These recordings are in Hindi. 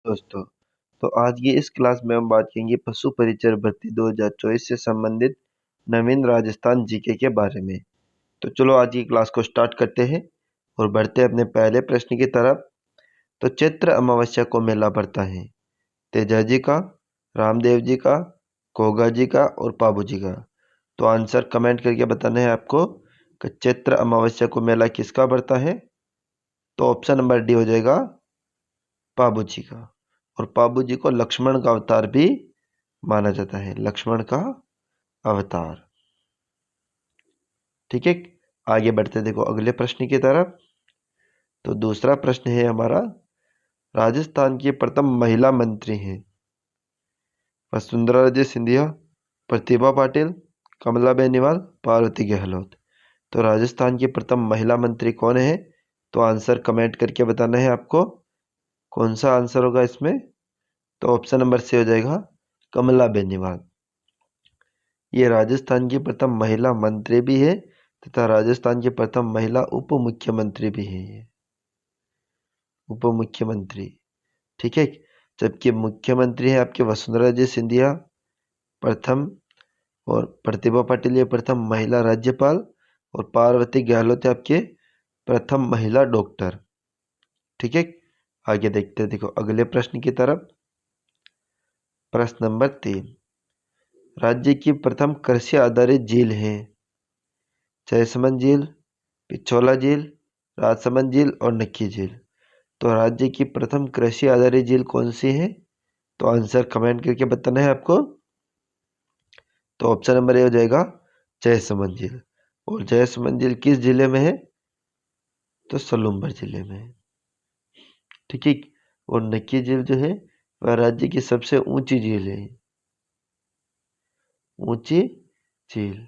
दोस्तों, तो आज की इस क्लास में हम बात करेंगे पशु परिचर भर्ती 2024 से संबंधित नवीन राजस्थान जीके के बारे में। तो चलो आज की क्लास को स्टार्ट करते हैं और बढ़ते हैं अपने पहले प्रश्न की तरफ। तो चैत्र अमावस्या को मेला भरता है तेजा जी का, रामदेव जी का, कोगा जी का और पाबू जी का। तो आंसर कमेंट करके बताना है आपको कि चैत्र अमावस्या को मेला किसका भरता है। तो ऑप्शन नंबर डी हो जाएगा पाबू जी का। और पाबू जी को लक्ष्मण का अवतार भी माना जाता है, लक्ष्मण का अवतार। ठीक है, आगे बढ़ते देखो अगले प्रश्न की तरफ। तो दूसरा प्रश्न है हमारा, राजस्थान की प्रथम महिला मंत्री हैं वसुंधरा राजे सिंधिया, प्रतिभा पाटिल, कमला बेनीवाल, पार्वती गहलोत। तो राजस्थान की प्रथम महिला मंत्री कौन है। तो आंसर कमेंट करके बताना है आपको कौन सा आंसर होगा इसमें। तो ऑप्शन नंबर सी हो जाएगा कमला बेनीवाल। ये राजस्थान की प्रथम महिला मंत्री भी है तथा राजस्थान की प्रथम महिला उप मुख्यमंत्री भी है ये, उप मुख्यमंत्री। ठीक है, जबकि मुख्यमंत्री है आपके वसुंधरा जी सिंधिया प्रथम, और प्रतिभा पाटिल ये प्रथम महिला राज्यपाल, और पार्वती गहलोत है आपके प्रथम महिला डॉक्टर। ठीक है, आगे देखते हैं देखो अगले प्रश्न की तरफ। प्रश्न नंबर 3, राज्य की प्रथम कृषि आधारित झील है जयसमंद झील, पिछोला झील, राजसमंद झील और नक्की झील। तो राज्य की प्रथम कृषि आधारित झील कौन सी है। तो आंसर कमेंट करके बताना है आपको। तो ऑप्शन नंबर ए हो जाएगा जयसमंद झील। और जयसमंद झील किस जिले में है। तो सलूम्बर जिले में है। ठीक है, और नक्की झील जो है वह राज्य की सबसे ऊंची झील है, ऊंची झील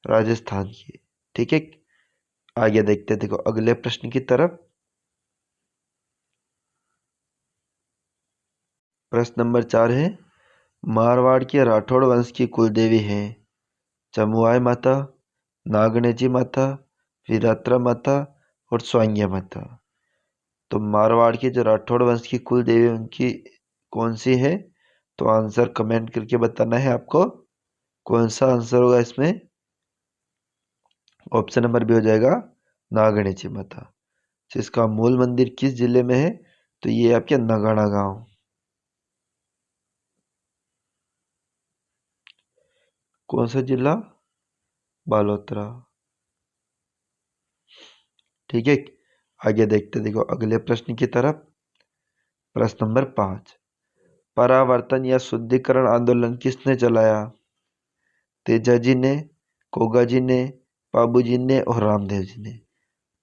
राजस्थान की। ठीक है, आगे देखते देखो अगले प्रश्न की तरफ। प्रश्न नंबर 4 है, मारवाड़ के राठौड़ वंश की कुलदेवी है चमुआई माता, नागणेजी माता, वीरात्रा माता और स्वांग्या माता। तो मारवाड़ की जो राठौड़ वंश की कुल देवी उनकी कौन सी है। तो आंसर कमेंट करके बताना है आपको कौन सा आंसर होगा इसमें। ऑप्शन नंबर बी हो जाएगा नागणेजी माता। जिसका मूल मंदिर किस जिले में है। तो ये आपके नगाड़ा गांव। कौन सा जिला। बालोतरा। ठीक है, आगे देखते देखो अगले प्रश्न की तरफ। प्रश्न नंबर 5, परावर्तन या शुद्धिकरण आंदोलन किसने चलाया। तेजा जी ने, कोगा जी ने, बाबू जी ने और रामदेव जी ने।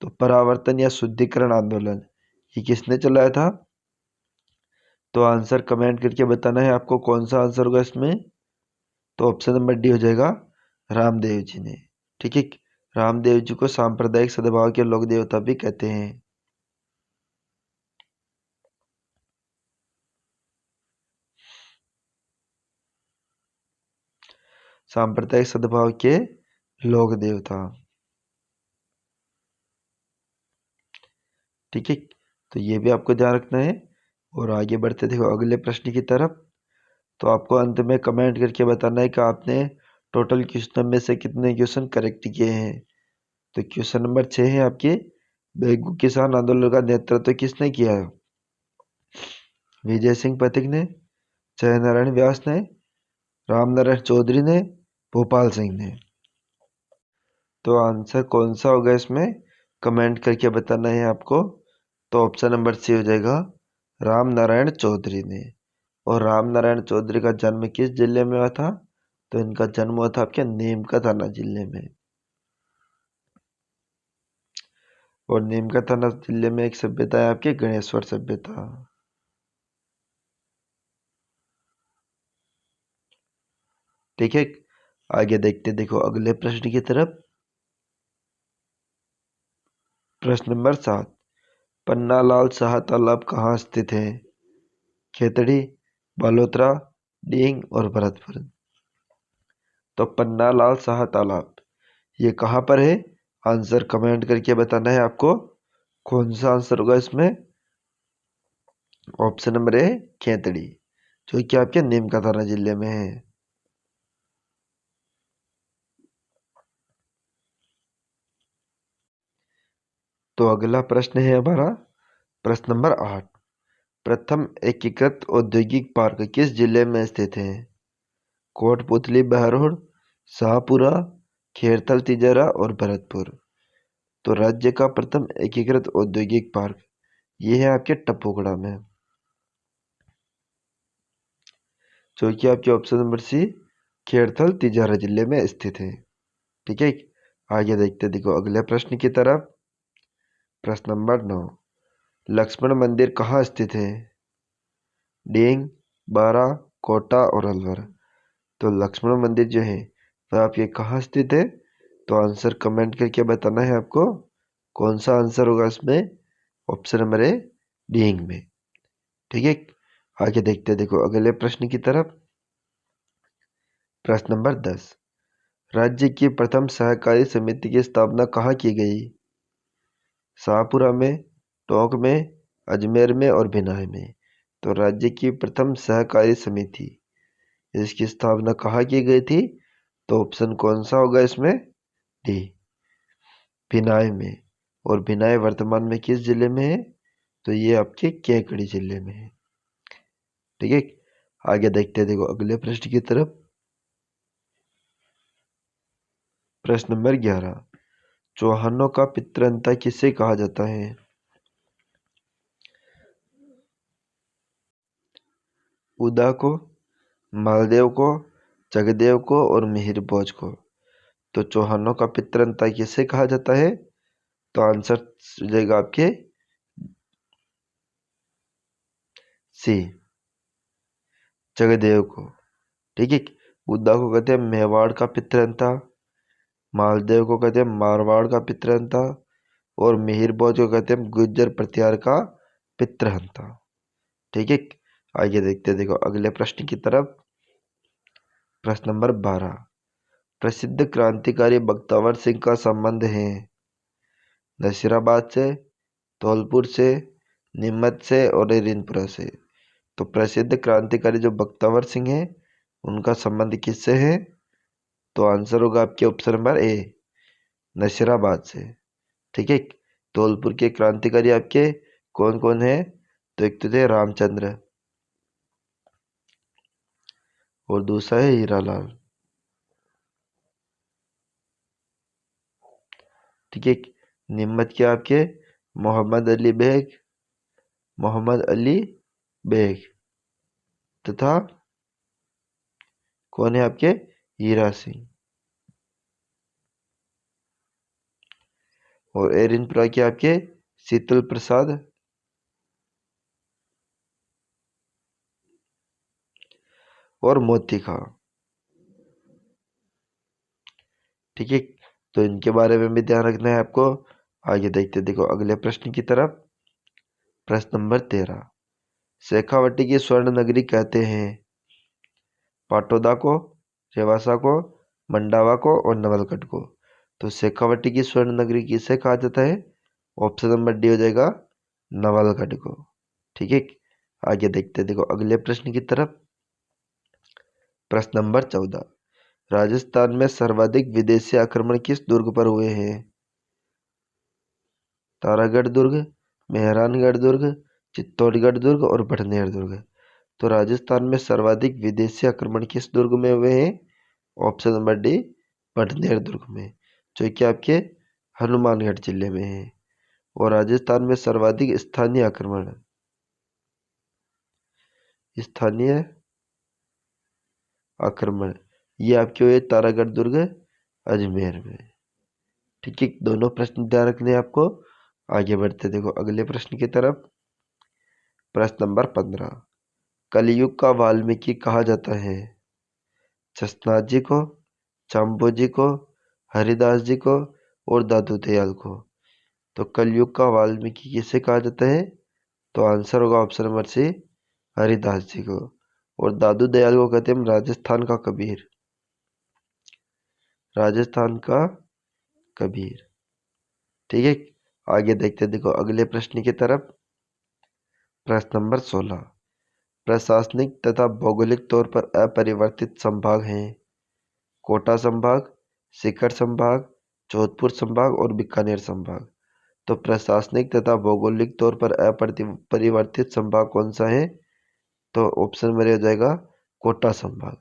तो परावर्तन या शुद्धिकरण आंदोलन ये किसने चलाया था। तो आंसर कमेंट करके बताना है आपको कौन सा आंसर होगा इसमें। तो ऑप्शन नंबर डी हो जाएगा रामदेव जी ने। ठीक है, रामदेव जी को सांप्रदायिक सद्भाव के लोक देवता भी कहते हैं। सांप्रदायिक सद्भाव के लोक देवता। ठीक है, तो ये भी आपको ध्यान रखना है। और आगे बढ़ते देखो अगले प्रश्न की तरफ। तो आपको अंत में कमेंट करके बताना है कि आपने टोटल क्वेश्चन में से कितने क्वेश्चन करेक्ट किए हैं। तो क्वेश्चन नंबर 6 है आपके, बेगू किसान आंदोलन का नेतृत्व किसने किया है। विजय सिंह पथिक ने, जय नारायण व्यास ने, राम नारायण चौधरी ने, भोपाल सिंह ने। तो आंसर कौन सा होगा इसमें कमेंट करके बताना है आपको। तो ऑप्शन नंबर सी हो जाएगा राम नारायण चौधरी ने। और राम नारायण चौधरी का जन्म किस जिले में हुआ था। तो इनका जन्म हुआ था आपके नीमका थाना जिले में। और नीमका थाना जिले में एक सभ्यता है आपकी गणेश्वर सभ्यता। ठीक है, आगे देखते देखो अगले प्रश्न की तरफ। प्रश्न नंबर 7, पन्नालाल शाह तालाब कहाँ स्थित है। खेतड़ी, बालोतरा, डींग और भरतपुर। तो पन्नालाल शाह तालाब ये कहाँ पर है। आंसर कमेंट करके बताना है आपको कौन सा आंसर होगा इसमें। ऑप्शन नंबर ए खेतड़ी, जो कि आपके नीमका थाना जिले में है। तो अगला प्रश्न है हमारा प्रश्न नंबर 8। प्रथम एकीकृत औद्योगिक पार्क किस जिले में स्थित है? कोटपुतली, बहरोड, शाहपुरा, खेरथल तिजारा और भरतपुर। तो राज्य का प्रथम एकीकृत औद्योगिक पार्क ये है आपके टपुकड़ा में, जो कि आपके ऑप्शन नंबर सी खेरथल तिजारा जिले में स्थित है। ठीक है, आगे देखते देखो अगले प्रश्न की तरफ। प्रश्न नंबर 9। लक्ष्मण मंदिर कहाँ स्थित है? डींग, बारा, कोटा और अलवर। तो लक्ष्मण मंदिर जो है वह आपके कहाँ स्थित है? तो आंसर कमेंट करके बताना है आपको। कौन सा आंसर होगा इसमें? ऑप्शन नंबर ए डींग में। ठीक है, आगे देखते देखो अगले प्रश्न की तरफ। प्रश्न नंबर 10। राज्य की प्रथम सहकारी समिति की स्थापना कहाँ की गई? शाहपुरा में, टोंक में, अजमेर में और भिलाई में। तो राज्य की प्रथम सहकारी समिति इसकी स्थापना कहाँ की गई थी? तो ऑप्शन कौन सा होगा इसमें? डी, भिलाई में। और भिलाई वर्तमान में किस जिले में है? तो ये आपके केकड़ी जिले में है। ठीक है, आगे देखते देखो अगले प्रश्न की तरफ। प्रश्न नंबर 11। चौहानों का पितृंता किसे कहा जाता है? उदा को, मालदेव को, जगदेव को और मिहिर भोज को। तो चौहानों का पितृंता किसे कहा जाता है? तो आंसर हो जाएगा आपके सी, जगदेव को। ठीक है, उदा को कहते हैं मेवाड़ का पितृंता, मालदेव को कहते हैं मारवाड़ का पितृंता और मिहिर भोज को कहते हैं गुर्जर प्रतिहार का पितृहंता। ठीक है, आगे देखते देखो अगले प्रश्न की तरफ। प्रश्न नंबर 12। प्रसिद्ध क्रांतिकारी बख्तावर सिंह का संबंध है नसीराबाद से, धौलपुर से, नीमच से और एरिनपुरा से। तो प्रसिद्ध क्रांतिकारी जो बख्तावर सिंह है उनका संबंध किससे है? तो आंसर होगा आपके ऑप्शन नंबर ए नसीराबाद से। ठीक है, धौलपुर के क्रांतिकारी आपके कौन कौन है? तो एक तो थे रामचंद्र और दूसरा है हीरालाल। ठीक है, नीमच के आपके मोहम्मद अली बेग, मोहम्मद अली बेग तथा कौन है आपके? हीरा सिंह। और एरिनपुरा के आपके शीतल प्रसाद और मोती खां। ठीक है, तो इनके बारे में भी ध्यान रखना है आपको। आगे देखते देखो अगले प्रश्न की तरफ। प्रश्न नंबर 13। शेखावटी की स्वर्ण नगरी कहते हैं पाटोदा को, रेवासा को, मंडावा को और नवलगढ़ को। तो शेखावटी की स्वर्ण नगरी किसे कहा जाता है? ऑप्शन नंबर डी हो जाएगा नवलगढ़ को। ठीक है, आगे देखते देखो अगले प्रश्न की तरफ। प्रश्न नंबर 14। राजस्थान में सर्वाधिक विदेशी आक्रमण किस दुर्ग पर हुए हैं? तारागढ़ दुर्ग, मेहरानगढ़ दुर्ग, चित्तौड़गढ़ दुर्ग और भटनेर दुर्ग। तो राजस्थान में सर्वाधिक विदेशी आक्रमण किस दुर्ग में हुए हैं? ऑप्शन नंबर डी भटनेर दुर्ग में, जो कि आपके हनुमानगढ़ जिले में है। और राजस्थान में सर्वाधिक स्थानीय आक्रमण ये आपके हुए तारागढ़ दुर्ग अजमेर में। ठीक है, दोनों प्रश्न ध्यान रखने हैं आपको। आगे बढ़ते देखो अगले प्रश्न की तरफ। प्रश्न नंबर 15। कलयुग का वाल्मीकि कहा जाता है जसनाथ जी को, चांबो जी को, हरिदास जी को और दादू दयाल को। तो कलयुग का वाल्मीकि किसे कहा जाता है? तो आंसर होगा ऑप्शन नंबर सी हरिदास जी को। और दादू दयाल को कहते हैं राजस्थान का कबीर, राजस्थान का कबीर। ठीक है, आगे देखते देखो अगले प्रश्न की तरफ। प्रश्न नंबर 16, प्रशासनिक तथा भौगोलिक तौर पर अपरिवर्तित संभाग हैं। कोटा संभाग, सीकर संभाग, जोधपुर संभाग और बीकानेर संभाग। तो प्रशासनिक तथा भौगोलिक तौर पर अपरिवर्तित संभाग कौन सा है? तो ऑप्शन में रह जाएगा कोटा संभाग।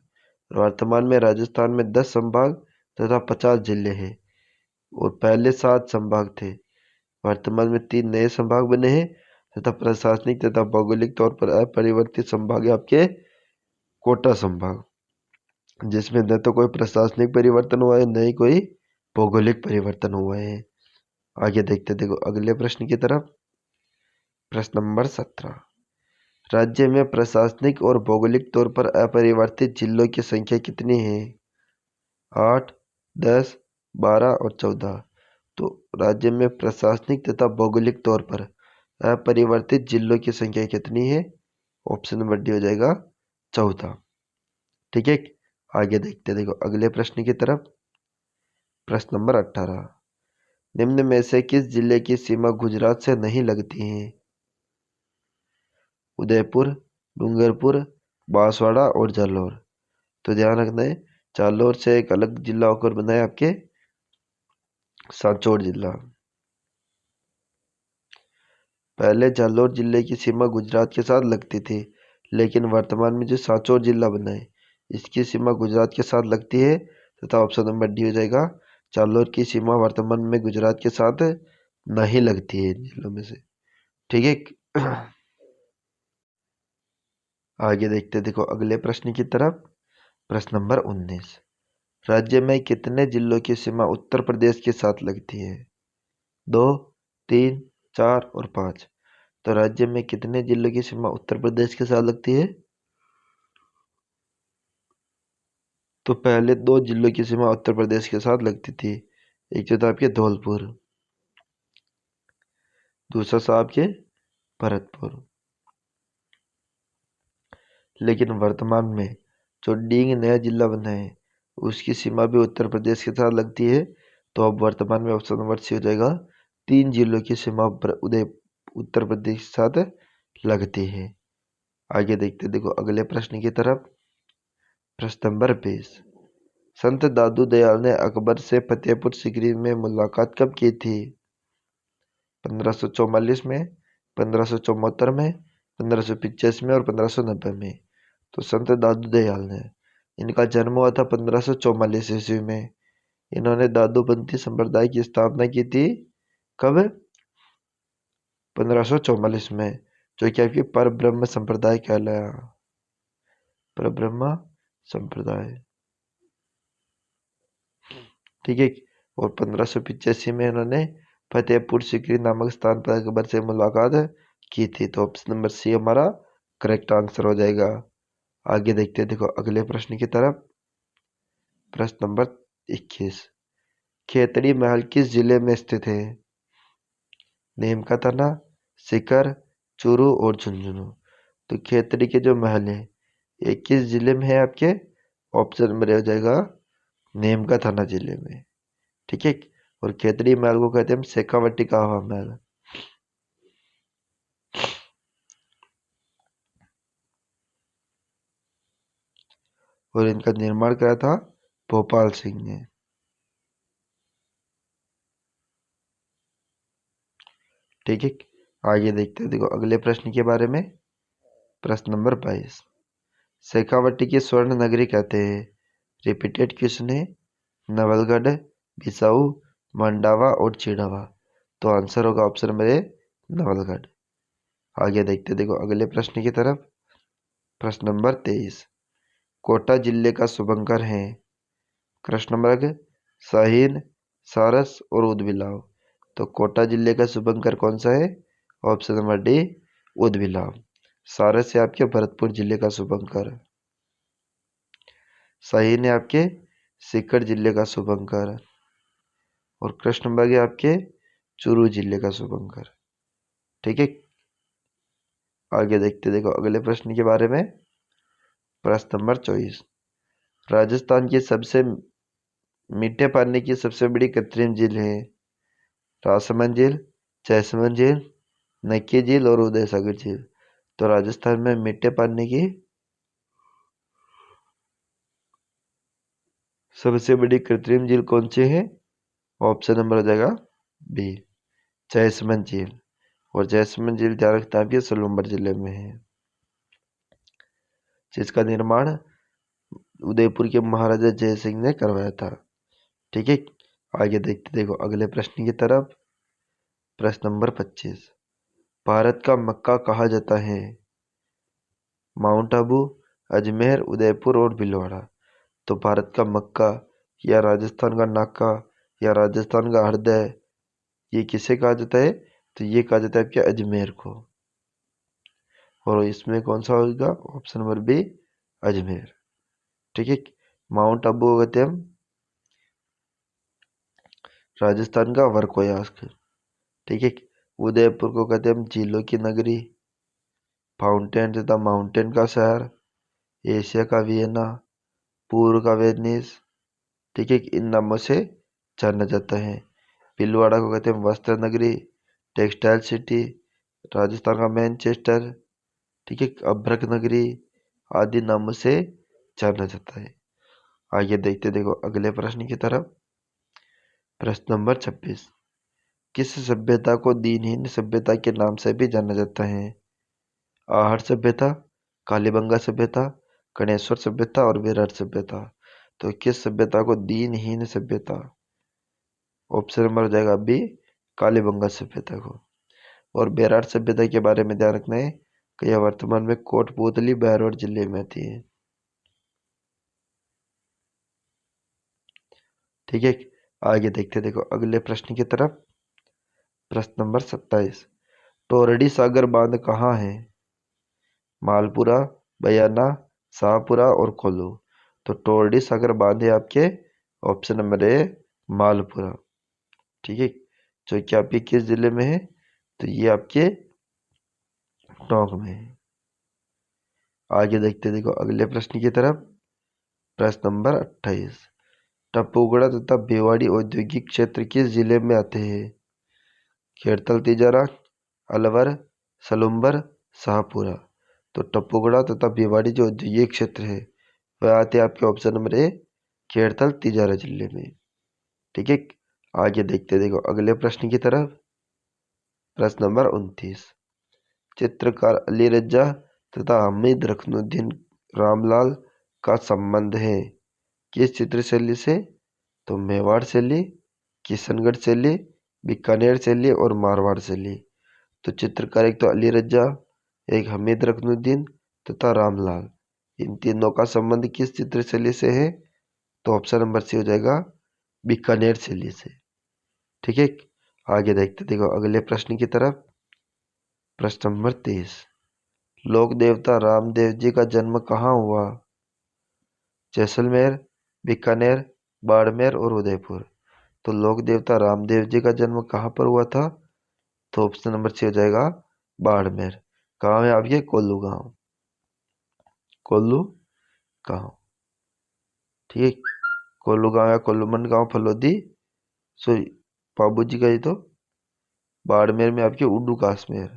वर्तमान में राजस्थान में 10 संभाग तथा 50 जिले हैं और पहले 7 संभाग थे। वर्तमान में 3 नए संभाग बने हैं तथा प्रशासनिक तथा भौगोलिक तौर पर अपरिवर्तित संभाग है आपके कोटा संभाग, जिसमें न तो कोई प्रशासनिक परिवर्तन हुआ है न ही कोई भौगोलिक परिवर्तन हुआ है। आगे देखते देखो अगले प्रश्न की तरफ। प्रश्न नंबर 17, राज्य में प्रशासनिक और भौगोलिक तौर पर अपरिवर्तित जिलों की संख्या कितनी है? 8, 10, 12 और 14। तो राज्य में प्रशासनिक तथा भौगोलिक तौर पर अपरिवर्तित जिलों की संख्या कितनी है? ऑप्शन नंबर डी हो जाएगा 14। ठीक है, आगे देखते देखो अगले प्रश्न की तरफ। प्रश्न नंबर 18, निम्न में से किस जिले की सीमा गुजरात से नहीं लगती है? उदयपुर, डूंगरपुर, बांसवाड़ा और जालौर। तो ध्यान रखना है, जालौर से एक अलग जिला होकर बना है आपके सांचौर जिला। पहले जालौर जिले की सीमा गुजरात के साथ लगती थी, लेकिन वर्तमान में जो सांचौर जिला बना है इसकी सीमा गुजरात के साथ लगती है तथा ऑप्शन नंबर डी हो जाएगा। जालौर की सीमा वर्तमान में गुजरात के साथ नहीं लगती है इन जिलों में से। ठीक है, आगे देखते देखो अगले प्रश्न की तरफ। प्रश्न नंबर 19, राज्य में कितने जिलों की सीमा उत्तर प्रदेश के साथ लगती है? 2, 3, 4 और 5। तो राज्य में कितने जिलों की सीमा उत्तर प्रदेश के साथ लगती है? तो पहले 2 जिलों की सीमा उत्तर प्रदेश के साथ लगती थी। एक तो था आपके धौलपुर, दूसरा था आपके भरतपुर। लेकिन वर्तमान में जो डींग नया जिला बना है उसकी सीमा भी उत्तर प्रदेश के साथ लगती है। तो अब वर्तमान में ऑप्शन नंबर सी हो जाएगा। 3 जिलों की सीमा उत्तर प्रदेश के साथ लगती है। आगे देखते देखो अगले प्रश्न की तरफ। प्रश्न नंबर 20, संत दादू दयाल ने अकबर से फतेहपुर सीकरी में मुलाकात कब की थी? 1544 में, 1574 में, 1585 में और 1590 में। तो संत दादू दयाल ने, इनका जन्म हुआ था 1544 ईस्वी में। इन्होंने दादूपंथी संप्रदाय की स्थापना की थी कब? 1544 में, जो कि आपकी परब्रह्म संप्रदाय कहलाया। परब्रह्म संप्रदाय, ठीक है। और 1585 में इन्होंने फतेहपुर सीकरी नामक स्थान पर अकबर से मुलाकात की थी। तो ऑप्शन नंबर सी हमारा करेक्ट आंसर हो जाएगा। आगे देखते हैं देखो अगले प्रश्न की तरफ। प्रश्न नंबर 21, खेतड़ी महल किस जिले में स्थित है? नीम का थाना, सीकर, चूरू और झुंझुनू। तो खेतड़ी के जो महल है ये किस जिले में है आपके? ऑप्शन में रह जाएगा नीम का थाना जिले में। ठीक है, और खेतड़ी महल को कहते हैं शेखावटी का हवा महल। और इनका निर्माण करा था भोपाल सिंह ने। ठीक है, आगे देखते हैं देखो अगले प्रश्न के बारे में। प्रश्न नंबर 22, शेखावटी की स्वर्ण नगरी कहते हैं। रिपीटेड क्वेश्चन है। नवलगढ़, बिसाऊ, मंडावा और चिड़ावा। तो आंसर होगा ऑप्शन नंबर ए नवलगढ़। आगे देखते देखो अगले प्रश्न की तरफ। प्रश्न नंबर 23, कोटा जिले का शुभंकर है कृष्णमृग, शाहीन, सारस और उदबिलाव। तो कोटा जिले का शुभंकर कौन सा है? ऑप्शन नंबर डी उदबिलाव। सारस है आपके भरतपुर जिले का शुभंकर। शाहीन है आपके सीकर जिले का शुभंकर। और कृष्णमृग है आपके चूरू जिले का शुभंकर। ठीक है, आगे देखते देखो अगले प्रश्न के बारे में। प्रश्न नंबर 24, राजस्थान की सबसे मीठे पानी की सबसे बड़ी कृत्रिम झील है? राजसमंद झील, जैसमंद झील, नक्की झील और उदय सागर झील। तो राजस्थान में मीठे पानी की सबसे बड़ी कृत्रिम झील कौन सी है? ऑप्शन नंबर हो जाएगा बी, जैसमंद झील। और जैसमंद झील ध्यान रखना है सोलुम्बर जिले में है, जिसका निर्माण उदयपुर के महाराजा जय सिंह ने करवाया था। ठीक है, आगे देखते देखो अगले प्रश्न की तरफ। प्रश्न नंबर 25, भारत का मक्का कहा जाता है? माउंट आबू, अजमेर, उदयपुर और भीलवाड़ा। तो भारत का मक्का या राजस्थान का नाका या राजस्थान का हृदय, ये किसे कहा जाता है? तो ये कहा जाता है आपके अजमेर को। और इसमें कौन सा होगा? Option number B, Ajmer. ठीक है, माउंट आबू को कहते हैं हम राजस्थान का वर्कोयास्क। ठीक है, उदयपुर को कहते हैं हम झीलों की नगरी, फाउंटेन तथा माउंटेन का शहर, एशिया का वियना, पूर्व का वेनिस। ठीक है, इन नामों से जाना जाता है। भीलवाड़ा को कहते हैं वस्त्र नगरी, टेक्सटाइल सिटी, राजस्थान का मैनचेस्टर। ठीक है, अभ्रक नगरी आदि नामों से जाना जाता है। आगे देखते देखो अगले प्रश्न की तरफ। प्रश्न नंबर 26, किस सभ्यता को दीनहीन सभ्यता के नाम से भी जाना जाता है? आहट सभ्यता, कालीबंगा सभ्यता, गणेश्वर सभ्यता और विराट सभ्यता। तो किस सभ्यता को दीनहीन सभ्यता? ऑप्शन नंबर हो जाएगा बी, कालीबंगा सभ्यता को। और बेराट सभ्यता के बारे में ध्यान रखना है कि यह वर्तमान में कोटपुतली बारवाड़ जिले में आती है। ठीक है, आगे देखते देखो अगले प्रश्न की तरफ। प्रश्न नंबर 27, टोरडी सागर बांध कहाँ है? मालपुरा, बयाना, शाहपुरा और कोल्लू। तो टोरडी सागर बांध है आपके ऑप्शन नंबर ए, मालपुरा। ठीक है, जो कि आपके किस जिले में है? तो ये आपके टोंक में है। आगे देखते देखो अगले प्रश्न की तरफ। प्रश्न नंबर 28, टप्पूगढ़ तथा भिवाड़ी औद्योगिक क्षेत्र किस जिले में आते हैं? खेड़तल, तिजारा, अलवर, सलुम्बर, शाहपुरा। तो टप्पूगढ़ तथा भिवाड़ी जो औद्योगिक क्षेत्र है वह आते हैं आपके ऑप्शन नंबर ए, खेड़तल, तिजारा जिले में। ठीक है, आगे देखते देखो अगले प्रश्न की तरफ। प्रश्न नंबर 29, चित्रकार अली रजा तथा हमीद रखनुद्दीन रामलाल का संबंध है किस चित्र शैली से? तो मेवाड़ शैली, किशनगढ़ शैली, बीकानेर शैली और मारवाड़ शैली। तो चित्रकार एक तो अली रजा, एक हमीद रखनुद्दीन तथा रामलाल, इन तीनों का संबंध किस चित्र शैली से है? तो ऑप्शन नंबर सी हो जाएगा, बीकानेर शैली से। ठीक है, आगे देखते देखो अगले प्रश्न की तरफ। प्रश्न नंबर 23, लोक देवता रामदेव जी का जन्म कहाँ हुआ? जैसलमेर, बीकानेर, बाड़मेर और उदयपुर। तो लोक देवता रामदेव जी का जन्म कहाँ पर हुआ था? तो ऑप्शन नंबर सी हो जाएगा, बाड़मेर। गांव है आपके कोल्लू गांव, कोल्लू गांव। ठीक है, कोल्लू गांव या कोल्लूमन गांव फलोदी, सॉरी बाबू जी का ये तो बाड़मेर में आपके उड्डू काश्मीर,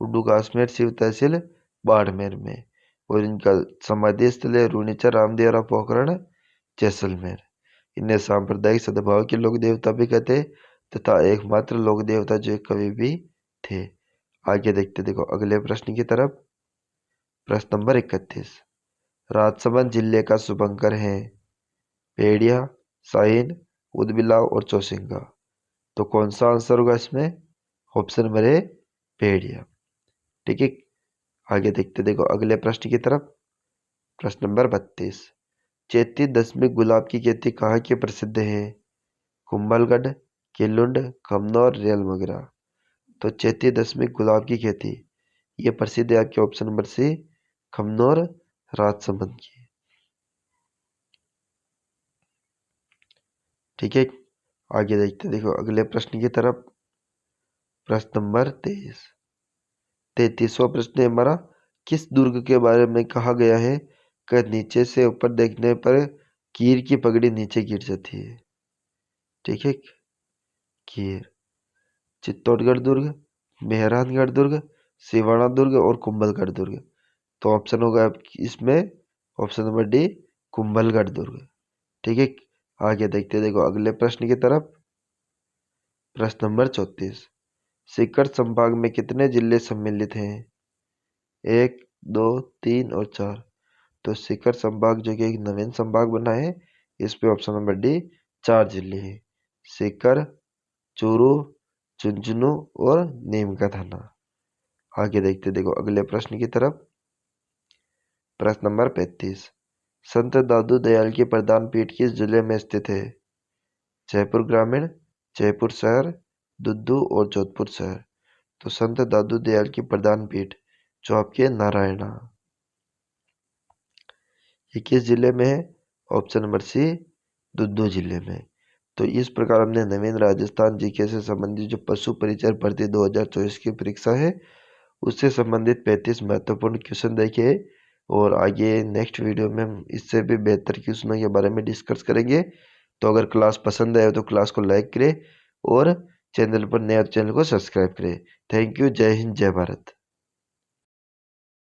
उड्डू काश्मीर शिव तहसील बाड़मेर में। और इनका समाधि स्थल है रूनीचा रामदेवरा पोखरण, जैसलमेर। इन्हें सांप्रदायिक सद्भाव के लोक देवता भी कहते तथा एकमात्र लोक देवता जो कवि भी थे। आगे देखते देखो अगले प्रश्न की तरफ। प्रश्न नंबर 31, राजसमंद जिले का शुभंकर है भेड़िया, शाहीन, उदबिलाव और चौसिंगा। तो कौन सा आंसर होगा इसमें? ऑप्शन नंबर ए, भेड़िया। ठीक है, आगे देखते देखो अगले प्रश्न की तरफ। प्रश्न नंबर 32, चैती दशमी गुलाब की खेती कहाँ की प्रसिद्ध है? कुंभलगढ़, किलुंड, खमनौर, रेल मगरा। तो चैती दशमी गुलाब की खेती ये प्रसिद्ध है आपके option number C, Khamnor, Rajsamand की। ठीक है, आगे देखते देखो अगले प्रश्न की तरफ। प्रश्न नंबर 23, 33वां प्रश्न है हमारा, किस दुर्ग के बारे में कहा गया है कि नीचे से ऊपर देखने पर कीर की पगड़ी नीचे गिर जाती है? ठीक है, कीर, चित्तौड़गढ़ दुर्ग, मेहरानगढ़ दुर्ग, सिवाना दुर्ग और कुंभलगढ़ दुर्ग। तो ऑप्शन होगा इसमें ऑप्शन नंबर डी, कुंभलगढ़ दुर्ग। ठीक है, आगे देखते देखो अगले प्रश्न की तरफ। प्रश्न नंबर 34, सीकर संभाग में कितने जिले सम्मिलित हैं? 1, 2, 3 और 4। तो सीकर संभाग जो कि एक नवीन संभाग बना है, इस पे ऑप्शन नंबर डी 4 जिले हैं। सीकर, चूरू, झुंझुनू और नीमका थाना। आगे देखते देखो अगले प्रश्न की तरफ। प्रश्न नंबर 35, संत दादू दयाल की प्रधान पीठ किस जिले में स्थित है? जयपुर ग्रामीण, जयपुर शहर, दुद्दू और जोधपुर शहर। तो संत दादू दयाल की प्रधान पीठ जो आपके नारायणा, ये किस जिले में है? ऑप्शन नंबर सी, दुद्दू जिले में। तो इस प्रकार हमने नवीन राजस्थान जीके से संबंधित जो पशु परिचय भर्ती 2024 की परीक्षा है उससे संबंधित 35 महत्वपूर्ण क्वेश्चन देखे। और आगे नेक्स्ट वीडियो में हम इससे भी बेहतर क्वेश्चनों के बारे में डिस्कस करेंगे। तो अगर क्लास पसंद आए तो क्लास को लाइक करें और चैनल पर नए चैनल को सब्सक्राइब करें। Thank you. जय हिंद, जय भारत।